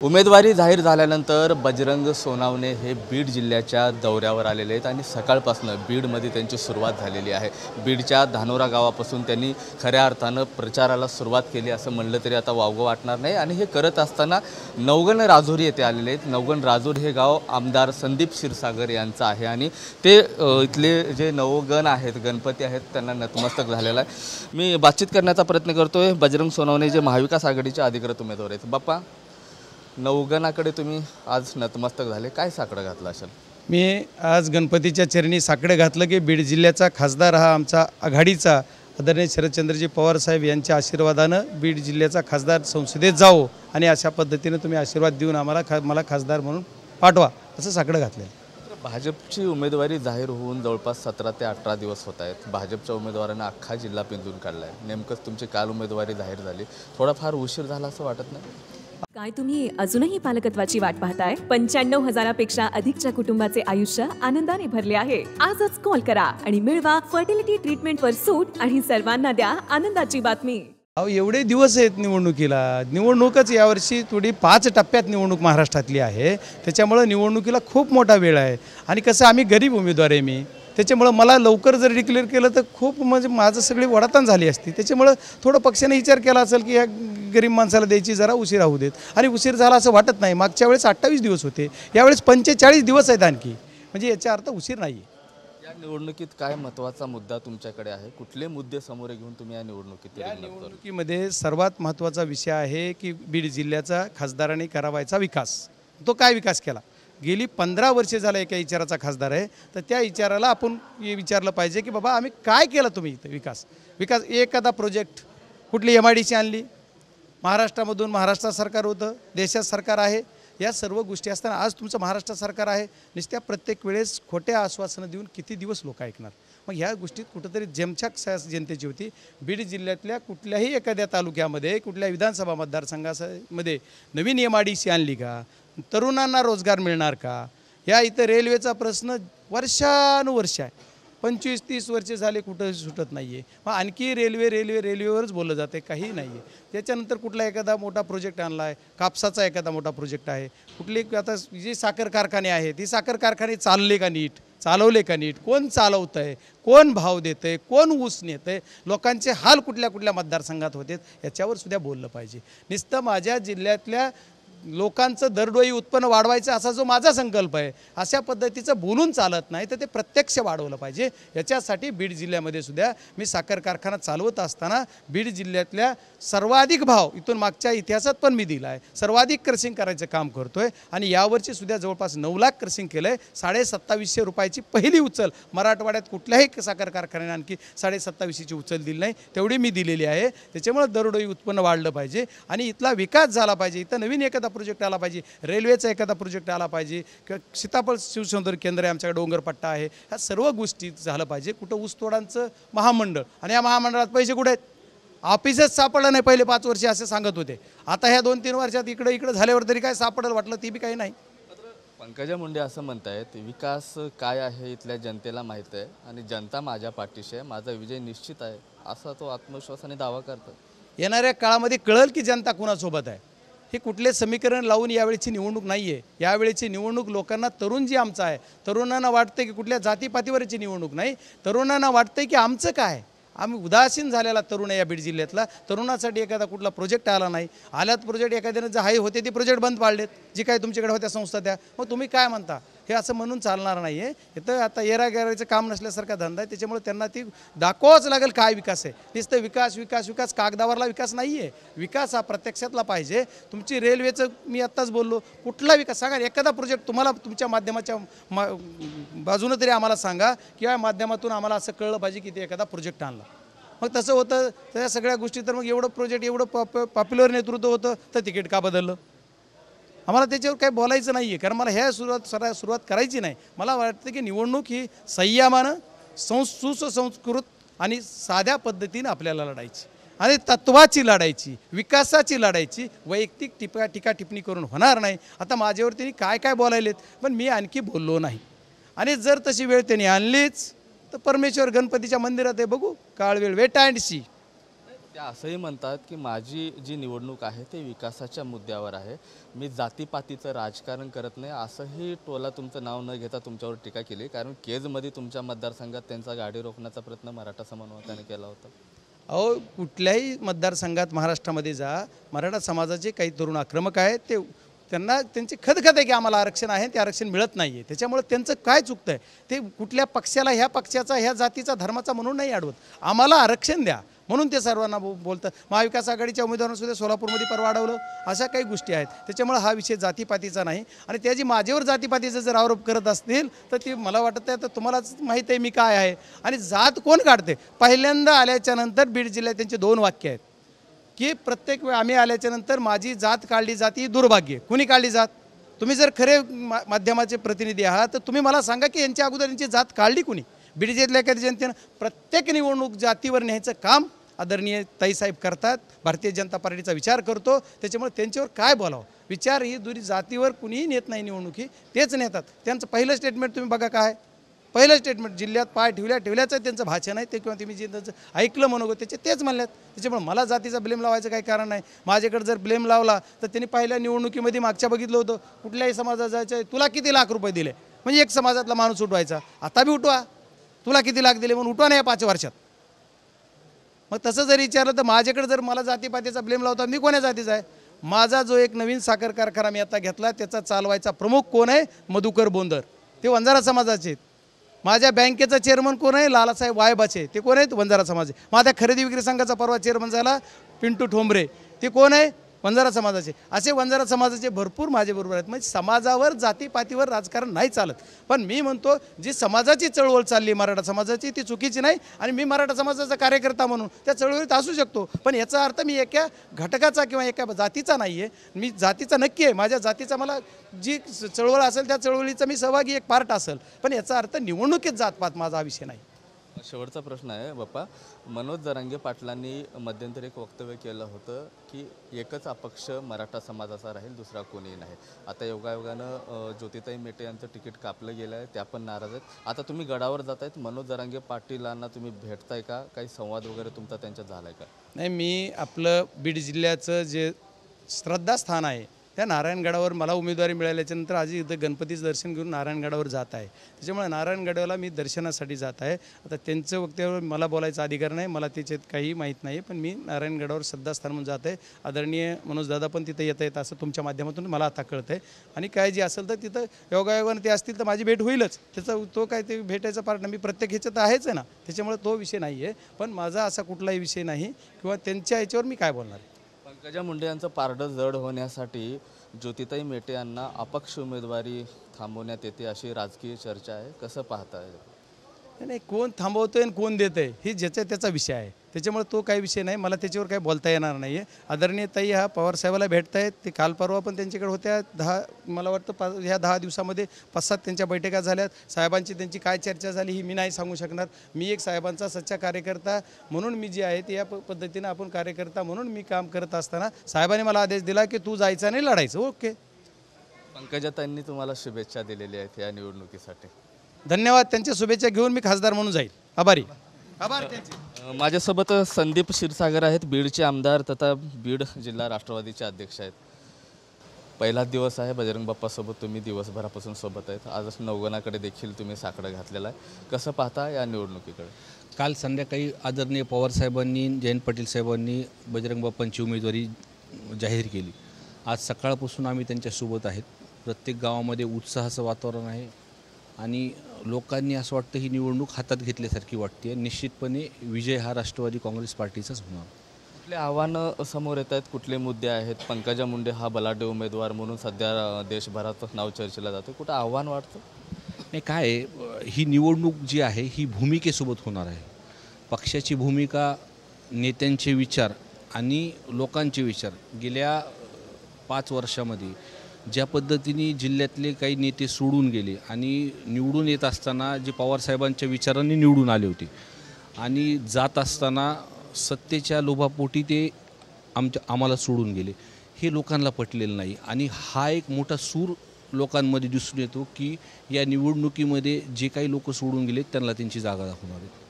उमेदवारी जाहीर झाल्यानंतर बजरंग सोनावणे हे बीड जिल्ह्याच्या दौऱ्यावर आलेले आहेत आणि सकाळपासून बीडमध्ये त्यांची सुरुवात झालेली आहे। बीडच्या धानोरा गावापासून त्यांनी खऱ्या अर्थानं प्रचाराला सुरुवात केली असं म्हणलं तरी आता वावगं वाटणार नाही। आणि हे करत असताना नवगण राजोरी येथे आलेले आहेत। नवगण राजोरी हे गाव आमदार संदीप क्षीरसागर यांचं आहे आणि ते इथले जे नवगण आहेत, गणपती आहेत, त्यांना नतमस्तक झालेला आहे। मी बातचीत करण्याचा प्रयत्न करतोय। बजरंग सोनावणे जे महाविकास आघाडीचे अधिकृत उमेदवार आहेत। बाप्पा, नवगणाकडे तुम्ही आज नतमस्तक झाले, काय साकडं घातलं असेल? मी आज गणपतीच्या चरणी साकडं घातलं की बीड जिल्ह्याचा खासदार हा आमचा आघाडीचा आदरणीय शरदचंद्रजी पवार साहेब यांच्या आशीर्वादानं बीड जिल्ह्याचा खासदार संसदेत जावो आणि अशा पद्धतीने तुम्ही आशीर्वाद देऊन मला खासदार म्हणून पाठवा असं साकडं घातलं। भाजपची उमेदवारी जाहीर होऊन जवळपास 17 ते 18 दिवस होत आहेत। भाजपच्या उमेदवारांना अख्खा जिल्हा पिंजून काढला आहे। नेमकंच तुमची काल उमेदवारी जाहीर झाली, थोडाफार उशीर झाला असं वाटत नाही? काय तुम्ही अजूनही पालकत्वाची वाट पाहताय? 95,000पेक्षा अधिकच्या कुटुंबाचे आयुष्य आनंदाने भरले आहे। आजच कॉल करा आणि मिळवा फर्टिलिटी ट्रीटमेंटवर सूट आणि सर्वांना द्या आनंदाची बातमी। अहो, एवढे दिवस आहेत निवडणुकीला। निवडणूकच यावर्षी थोडी 5 टप्प्यात निवडणूक महाराष्ट्रातली आहे, त्याच्यामुळे निवडणुकीला खूप मोठा वेळ आहे। आणि कसं आम्ही गरीब उमेदवार आहे मी, त्याच्यामुळे मला लवकर जर डिक्लेअर केलं तर खूप म्हणजे माझं सगळी वडाताण झाली असती। त्याच्यामुळे थोडं पक्षाने विचार केला असेल की ह्या गरीब माणसाला द्यायची जरा उशीर होऊ देत, आणि उशीर झाला असं वाटत नाही। मागच्या वेळेस 28 दिवस होते, यावेळेस 45 दिवस आहेत आणखी, म्हणजे याचा अर्थ उशीर नाही आहे। या निवडणुकीत काय महत्त्वाचा मुद्दा तुमच्याकडे आहे? कुठले मुद्दे समोर घेऊन तुम्ही या निवडणुकीमध्ये सर्वात महत्त्वाचा विषय आहे की बीड जिल्ह्याचा खासदारांनी करावायचा विकास। तो काय विकास केला? गेली 15 वर्षे झालं एका विचाराचा खासदार आहे, तर त्या विचाराला आपण विचारलं पाहिजे की बाबा आम्ही काय केलं तुम्ही इथं विकास एखादा प्रोजेक्ट कुठली MIDC आणली? महाराष्ट्रामधून महाराष्ट्र सरकार होतं, देशात सरकार आहे, या सर्व गोष्टी असताना आज तुमचं महाराष्ट्र सरकार आहे। नुसत्या प्रत्येक वेळेस खोट्या आश्वासनं देऊन किती दिवस लोक ऐकणार? मग ह्या गोष्टीत कुठंतरी जमछाक जनतेची होती। बीड जिल्ह्यातल्या कुठल्याही एखाद्या तालुक्यामध्ये कुठल्या विधानसभा मतदारसंघामध्ये नवीन MIDC आणली का? तरुणांना रोजगार मिळणार का? या इथं रेल्वेचा प्रश्न वर्षानुवर्ष आहे, 25-30 वर्षे झाले कुठं सुटत नाही आहे। मग आणखी रेल्वेवरच बोललं जाते, काही नाही आहे। त्याच्यानंतर कुठला एखादा मोठा प्रोजेक्ट आणला आहे, कापसाचा एखादा मोठा प्रोजेक्ट आहे, कुठली आता जी साखर कारखाने आहेत ती साखर कारखाने चालवले का नीट? कोण चालवतं आहे? कोण भाव देतं आहे? कोण ऊस नेतं आहे? लोकांचे हाल कुठल्या मतदारसंघात होते याच्यावर सुद्धा बोललं पाहिजे। नुसतं माझ्या जिल्ह्यातल्या लोकांचं दरडोई उत्पन्न वाढवायचं असा जो माझा संकल्प आहे, अशा पद्धतीचं बोलून चालत नाही, तर ते प्रत्यक्ष वाढवलं पाहिजे। याच्यासाठी बीड जिल्ह्यामध्ये सुद्धा मी साखर कारखाना चालवत असताना बीड जिल्ह्यातल्या सर्वाधिक भाव इथून मागच्या इतिहासात पण मी दिला आहे, सर्वाधिक क्रशिंग करायचं काम करतोय। आणि यावर्षी सुद्धा जवळपास 9 लाख क्रशिंग केलं आहे। 2750 रुपयाची पहिली उचल मराठवाड्यात कुठल्याही साखर कारखान्याने आणखी 2750ची उचल दिली नाही, तेवढी मी दिलेली आहे। त्याच्यामुळे दरडोई उत्पन्न वाढलं पाहिजे आणि इथला विकास झाला पाहिजे। इथं नवीन एखादा प्रोजेक्ट आला पाहिजे, रेल्वेचा एखादा प्रोजेक्ट आला पाहिजे, किंवा सीताफळ शिवसौंदर्य केंद्र आहे, आमच्याकडे डोंगरपट्टा आहे, ह्या सर्व गोष्टी झालं पाहिजे। कुठं ऊसतोडांचं महामंडळ, आणि या महामंडळात पैसे कुठे आहेत? ऑफिसच सापडलं नाही पहिले 5 वर्षे असे सांगत होते। आता ह्या 2-3 वर्षात इकडं झाल्यावर तरी काय सापडेल वाटलं, ती बी काही नाही। पंकजा मुंडे असं म्हणतायत विकास काय आहे इथल्या जनतेला माहीत आहे आणि जनता माझ्या पाठीशी आहे, माझा विजय निश्चित आहे, असा तो आत्मविश्वासाने दावा करतो। येणाऱ्या काळामध्ये कळेल की जनता कुणासोबत आहे। हे कुठले समीकरण लावून यावेळीची निवडणूक नाही आहे। यावेळीची निवडणूक लोकांना, तरुण जी आमचा आहे, तरुणांना वाटते की कुठल्या जातीपातीवरची निवडणूक नाही, तरुणांना वाटते की आमचं काय, आम्ही उदासीन झालेला तरुण आहे। या बीड जिल्ह्यातला तरुणासाठी एखादा कुठला प्रोजेक्ट आला नाही, आल्यात प्रोजेक्ट एखाद्यानं जे आहे होते ते प्रोजेक्ट बंद पाडलेत, जी काय तुमच्याकडे होत्या संस्था त्या, मग तुम्ही काय म्हणता? हे असं म्हणून चालणार नाही आहे। इथं आता येरागेराचं काम नसल्यासारखा धंदा आहे, त्याच्यामुळे त्यांना ती दाखवावंच लागेल काय विकास आहे। नुसतं विकास कागदावरला विकास नाही आहे, विकास हा प्रत्यक्षातला पाहिजे। तुमची रेल्वेचं मी आत्ताच बोललो, कुठला विकास सांगा, एखादा प्रोजेक्ट तुम्हाला तुमच्या माध्यमाच्या बाजूनं तरी आम्हाला सांगा, किंवा माध्यमातून आम्हाला असं कळलं पाहिजे की ते एखादा प्रोजेक्ट आणला। मग तसं होतं त्या सगळ्या गोष्टी, तर मग एवढं प्रोजेक्ट एवढं पॉप्युलर नेतृत्व होतं तर तिकीट का बदललं? आम्हाला त्याच्यावर काही बोलायचं नाही आहे, कारण मला ह्या सुरुवात करायची नाही। मला वाटतं की निवडणूक ही संयमानं सुसंस्कृत आणि साध्या पद्धतीनं आपल्याला लढायची, आणि तत्वाची लढायची, विकासाची लढायची, वैयक्तिक टीका टिप्पणी करून होणार नाही। आता माझ्यावर त्यांनी काय बोलायलेत, पण मी आणखी बोललो नाही। आणि जर तशी वेळ त्यांनी आणलीच तर परमेश्वर गणपतीच्या मंदिरात आहे, बघू काळ वेळ, वेट अँड सी। त्या असंही म्हणतात की माझी जी निवडणूक आहे ते विकासाच्या मुद्द्यावर आहे, मी जातीपातीचं राजकारण करत नाही, असंही टोला तुमचं नाव न घेता तुमच्यावर टीका केली. कारण केजमध्ये तुमच्या मतदारसंघात त्यांचा गाडी रोखण्याचा प्रयत्न मराठा समन्वयकाने केला होता. अहो, कुठल्याही मतदारसंघात महाराष्ट्रामध्ये जा, मराठा समाजाचे काही तरुण आक्रमक आहेत, ते त्यांना त्यांची खदखद आहे की आम्हाला आरक्षण आहे, ते आरक्षण मिळत नाही आहे. त्याच्यामुळे त्यांचं काय चुकतं आहे, ते कुठल्या पक्षाला ह्या पक्षाचा ह्या जातीचा धर्माचा म्हणून नाही अडवत, आम्हाला आरक्षण द्या म्हणून ते सर्वांना बोलतात. महाविकास आघाडीच्या उमेदवारांसुद्धा सोलापूरमध्ये परवा अडवलं, अशा काही गोष्टी आहेत. त्याच्यामुळे हा विषय जातीपातीचा नाही. आणि त्याची माझ्यावर जातीपातीचा जर आरोप करत असतील तर ती मला वाटत आहे तर तुम्हालाच माहीत आहे मी काय आहे आणि जात कोण काढते. पहिल्यांदा आल्याच्या नंतर बीड जिल्ह्यात त्यांचे 2 वाक्य आहेत की प्रत्येक वेळ आम्ही आल्याच्या नंतर माझी जात काढली जाते ही दुर्भाग्य. कुणी काढली जात? तुम्ही जर खरे माध्यमाचे प्रतिनिधी आहात तर तुम्ही मला सांगा की यांच्या अगोदर यांची जात काढली कुणी? बीड जिल्ह्यातल्या एखाद्या जनतेनं प्रत्येक निवडणूक जातीवर न्यायचं काम आदरणीय ताईसाहेब करतात. भारतीय जनता पार्टीचा विचार करतो, त्याच्यामुळे त्यांच्यावर काय बोलावं. विचार ही दुरी जातीवर कुणीही नेत नाही, निवडणुकी तेच नेतात. त्यांचं पहिलं स्टेटमेंट तुम्ही बघा काय, पहिलं स्टेटमेंट जिल्ह्यात पाय ठेवल्याचं त्यांचं भाषण आहे ते, किंवा तुम्ही जे त्यांचं ऐकलं म्हणू त्याचे तेच म्हणल्यात. त्याच्यामुळे मला जातीचा ब्लेम लावायचं काही कारण नाही. माझ्याकडे जर ब्लेम लावला तर त्यांनी पहिल्या निवडणुकीमध्ये मागच्या बघितलं होतं, कुठल्याही समाजात जायचं तुला किती लाख रुपये दिले म्हणजे एक समाजातला माणूस उठवायचा. आता बी उठवा, तुला किती लाख दिले म्हणून उठवा नाही 5 वर्षात. मग तसं जर विचारलं तर माझ्याकडे जर मला जातीपातीचा ब्लेम लावता, मी कोण्या जातीचा आहे? माझा जो एक नवीन साखर कारखाना मी आता घेतला त्याचा चालवायचा प्रमुख कोण आहे? मधुकर बोंदर, ते वंजारा समाजाचे आहेत. माझ्या बँकेचा चेअरमन कोण आहे? लालासाहेब वायबाचे, ते कोण आहेत? वंजारा समाज. माझ्या खरेदी विक्री संघाचा परवा चेअरमन झाला पिंटू ठोंबरे, ते कोण आहे? वंजारा समाजाचे. असे वंजारा समाजाचे भरपूर माझ्याबरोबर आहेत. म्हणजे समाजावर जातीपातीवर राजकारण नाही चालत. पण मी म्हणतो जी समाजाची चळवळ चालली मराठा समाजाची ती चुकीची नाही, आणि मी मराठा समाजाचा कार्यकर्ता म्हणून त्या चळवळीत असू शकतो. पण याचा अर्थ मी एका घटकाचा किंवा एका जातीचा नाही आहे. मी जातीचा नक्की आहे, माझ्या जातीचा मला जी चळवळ असेल त्या चळवळीचा मी सहभागी एक पार्ट असेल. पण याचा अर्थ निवडणुकीत जातपात माझा हा विषय नाही. शेवटचा प्रश्न आहे बाप्पा, मनोज जरांगे पाटलांनी मध्यंतरी एक वक्तव्य केलं होतं की एकच अपक्ष मराठा समाजाचा राहील, दुसरा कोणीही नाही. आता योगायोगानं ज्योतिताई मेटे यांचं तिकीट कापलं गेलं आहे, त्या पण नाराज आहेत. आता तुम्ही गडावर जात आहेत, मनोज जरांगे पाटीलांना तुम्ही भेटताय का? काही संवाद वगैरे तुमचा त्यांच्यात झाला आहे का? नाही, मी आपलं बीड जिल्ह्याचं जे श्रद्धास्थान आहे त्या नारायणगडावर मला उमेदवारी मिळाल्याच्यानंतर आज इथं गणपतीचं दर्शन घेऊन नारायणगडावर जात आहे. त्याच्यामुळे नारायणगडाला मी दर्शनासाठी जात आहे. आता त्यांचं वक्तव्यावर मला बोलायचा अधिकार नाही, मला त्याच्यात काही माहीत नाही. पण मी नारायणगडावर श्रद्धास्थान म्हणून जात आहे. आदरणीय मनोजदादा पण तिथं येत आहेत असं तुमच्या माध्यमातून मला आता कळतं आहे. आणि काय जे असेल तर तिथं योगायोगानं ते असतील तर माझी भेट होईलच. त्याचा तो काय ते भेटायचा पार्ट मी प्रत्येक ह्याच्यात आहेच आहे ना, त्याच्यामुळे तो विषय नाही आहे. पण माझा असा कुठलाही विषय नाही किंवा त्यांच्या ह्याच्यावर मी काय बोलणार आहे. पंकजा मुंडे यांचं पारडं जड होण्यासाठी ज्योतिताई मेटे यांना अपक्ष उमेदवारी थांबवण्यात येते अशी राजकीय चर्चा आहे, कसं पाहताय? नाही, कोण थांबवतोय आणि कोण देत आहे हे ज्याचा त्याचा विषय आहे. त्याच्यामुळे तो काही विषय नाही, मला त्याच्यावर काही बोलता येणार नाही आहे. आदरणीय ताई हा पवारसाहेबाला भेटत आहेत, ते काल परवा पण त्यांच्याकडे होत्या. मला वाटतं ह्या 10 दिवसामध्ये 5-7 त्यांच्या बैठका झाल्यात. साहेबांची त्यांची काय चर्चा झाली ही मी नाही सांगू शकणार. मी एक साहेबांचा सच्चा कार्यकर्ता म्हणून मी जे आहे ते या पद्धतीनं आपण कार्यकर्ता म्हणून मी काम करत असताना साहेबांनी मला आदेश दिला की तू जायचं नाही, लढायचं. ओके. पंकजाताईंनी तुम्हाला शुभेच्छा दिलेल्या आहेत या निवडणुकीसाठी. धन्यवाद. त्यांच्या शुभेच्छा घेऊन मी खासदार म्हणून जाईल. आभार त्यांचे. माझ्यासोबत संदीप क्षीरसागर आहेत, बीडचे आमदार तथा बीड जिल्हा राष्ट्रवादीचे अध्यक्ष आहेत. पहिलाच दिवस आहे, बजरंग बाप्पासोबत तुम्ही दिवसभरापासून सोबत आहेत. आज नवगणाकडे देखील तुम्ही साकडं घातलेलं आहे, कसं पाहता या निवडणुकीकडे? काल संध्याकाळी आदरणीय पवारसाहेबांनी जयंत पाटील साहेबांनी बजरंग बाप्पांची उमेदवारी जाहीर केली. आज सकाळपासून आम्ही त्यांच्यासोबत आहेत. प्रत्येक गावामध्ये उत्साहाचं वातावरण आहे आणि लोकांनी असं वाटतं ही निवडणूक हातात घेतल्यासारखी वाटते. निश्चितपणे विजय हा राष्ट्रवादी काँग्रेस पार्टीचाच होणार. कुठले आव्हानं समोर येत आहेत, कुठले मुद्दे आहेत? पंकजा मुंडे हा बलाढ्य उमेदवार म्हणून सध्या देशभरात नाव चर्चेला जातं, कुठं आव्हान वाटतं? नाही, काय ही निवडणूक जी आहे ही भूमिकेसोबत होणार आहे. पक्षाची भूमिका, नेत्यांचे विचार आणि लोकांचे विचार गेल्या 5 वर्षामध्ये ज्या पद्धतीने जिल्ह्यातले काही नेते सोडून गेले आणि निवडून येत असताना जे पवारसाहेबांच्या विचारांनी निवडून आले होते आणि जात असताना सत्तेच्या लोभापोटी ते आम्हाला सोडून गेले, हे लोकांना पटलेलं नाही. आणि हा एक मोठा सूर लोकांमध्ये दिसून येतो की या निवडणुकीमध्ये जे काही लोक सोडून गेले त्यांना त्यांची जागा दाखवणार आहेत.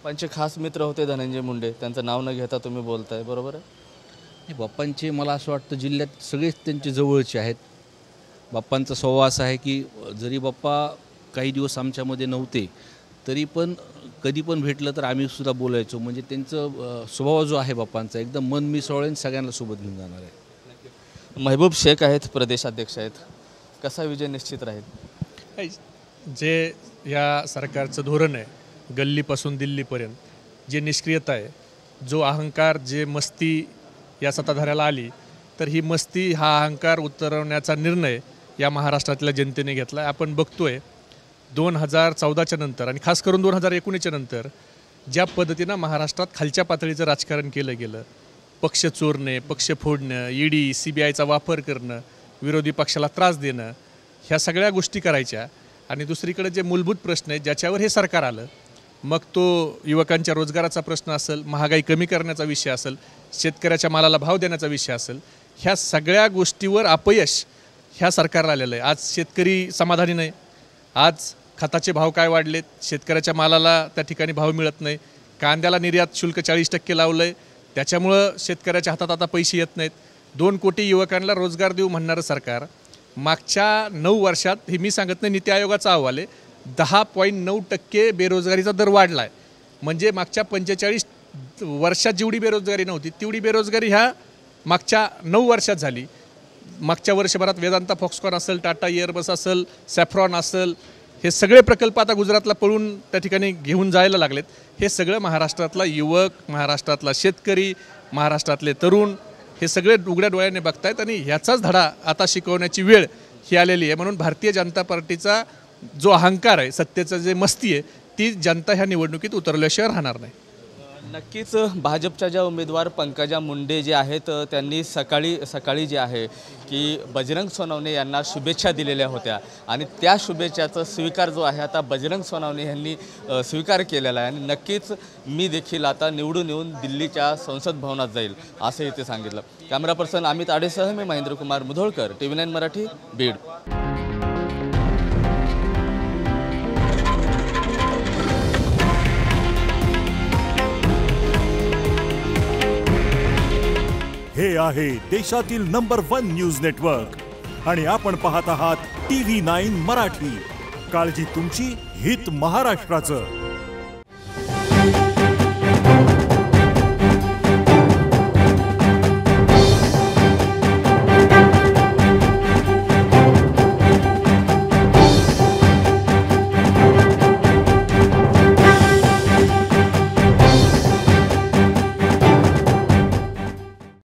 बाप्पांचे खास मित्र होते धनंजय मुंडे, त्यांचं नाव न घेता तुम्ही बोलताय, बरोबर आहे? हे बाप्पांचे मला असं वाटतं जिल्ह्यात सगळेच त्यांचे जवळचे आहेत. बाप्पांचा स्वभाव असा आहे की जरी बाप्पा काही दिवस आमच्यामध्ये नव्हते तरी पण कधी पण भेटलं तर आम्ही सुद्धा बोलायचो. म्हणजे त्यांचं स्वभाव जो आहे बाप्पांचा एकदम मन मिसळून सगळ्यांना सोबत घेऊन जाणार आहे. महबूब शेख आहेत, प्रदेशाध्यक्ष आहेत. कसा विजय निश्चित राहील? जे या सरकारचं धोरण आहे गल्लीपासून दिल्लीपर्यंत, जे निष्क्रियता आहे, जो अहंकार, जे मस्ती या सत्ताधाऱ्याला आली, तर ही मस्ती, हा अहंकार उतरवण्याचा निर्णय या महाराष्ट्रातल्या जनतेने घेतला आहे. आपण बघतोय 2014च्या नंतर आणि खास करून 2019च्या नंतर ज्या पद्धतीनं महाराष्ट्रात खालच्या पातळीचं राजकारण केलं गेलं, पक्ष चोरणे, पक्ष फोडणं, ईडी CBIचा वापर करणं, विरोधी पक्षाला त्रास देणं, ह्या सगळ्या गोष्टी करायच्या. आणि दुसरीकडे जे मूलभूत प्रश्न आहेत ज्याच्यावर हे सरकार आलं, मग तो युवकांच्या रोजगाराचा प्रश्न असेल, महागाई कमी करण्याचा विषय असेल, शेतकऱ्याच्या मालाला भाव देण्याचा विषय असेल, ह्या सगळ्या गोष्टीवर अपयश ह्या सरकारला आलेलं आहे. आज शेतकरी समाधानी नाही. आज खताचे भाव काय वाढलेत, शेतकऱ्याच्या मालाला त्या ठिकाणी भाव मिळत नाही, कांद्याला निर्यात शुल्क 40% लावलं आहे, त्याच्यामुळं शेतकऱ्याच्या हातात आता पैसे येत नाहीत. 2 कोटी युवकांना रोजगार देऊ म्हणणारं सरकार मागच्या 9 वर्षात, हे मी सांगत नाही, नीती आयोगाचा अहवाल आहे, 10.9% बेरोजगारीचा दर वाढला आहे. म्हणजे मागच्या 45 वर्षात जेवढी बेरोजगारी नव्हती तेवढी बेरोजगारी ह्या मागच्या 9 वर्षात झाली. मागच्या वर्षभरात वेदांता फॉक्सकॉन असेल, टाटा एअरबस असेल, सॅफ्रॉन असेल, हे सगळे प्रकल्प आता गुजरातला पळून त्या ठिकाणी घेऊन जायला लागलेत. हे सगळं महाराष्ट्रातला युवक, महाराष्ट्रातला शेतकरी, महाराष्ट्रातले तरुण हे सगळे उघड्या डोळ्याने बघतायत आणि ह्याचाच धडा आता शिकवण्याची वेळ ही आलेली आहे. म्हणून भारतीय जनता पार्टीचा जो अहंकार आहे, सत्तेचं जे मस्ती आहे, ती जनता ह्या निवडणुकीत उतरल्याशिवाय राहणार नाही. नक्कीच भाजपच्या ज्या उमेदवार पंकजा मुंडे जे आहेत त्यांनी सकाळी जे आहे की बजरंग सोनवणे यांना शुभेच्छा दिलेल्या होत्या आणि त्या शुभेच्छाचा स्वीकार जो आहे आता बजरंग सोनवणे यांनी स्वीकार केलेला आहे. आणि नक्कीच मी देखील आता निवडून येऊन दिल्लीच्या संसद भवनात जाईल असंही ते सांगितलं. कॅमेरा पर्सन अमित आडेसह मी महेंद्र कुमार मुधोळकर, TV9 मराठी, बीड. हे आहे देशातील नंबर 1 न्यूज नेटवर्क आणि आपण पाहत आहात TV9 मराठी. काळजी तुमची, हित महाराष्ट्राचं.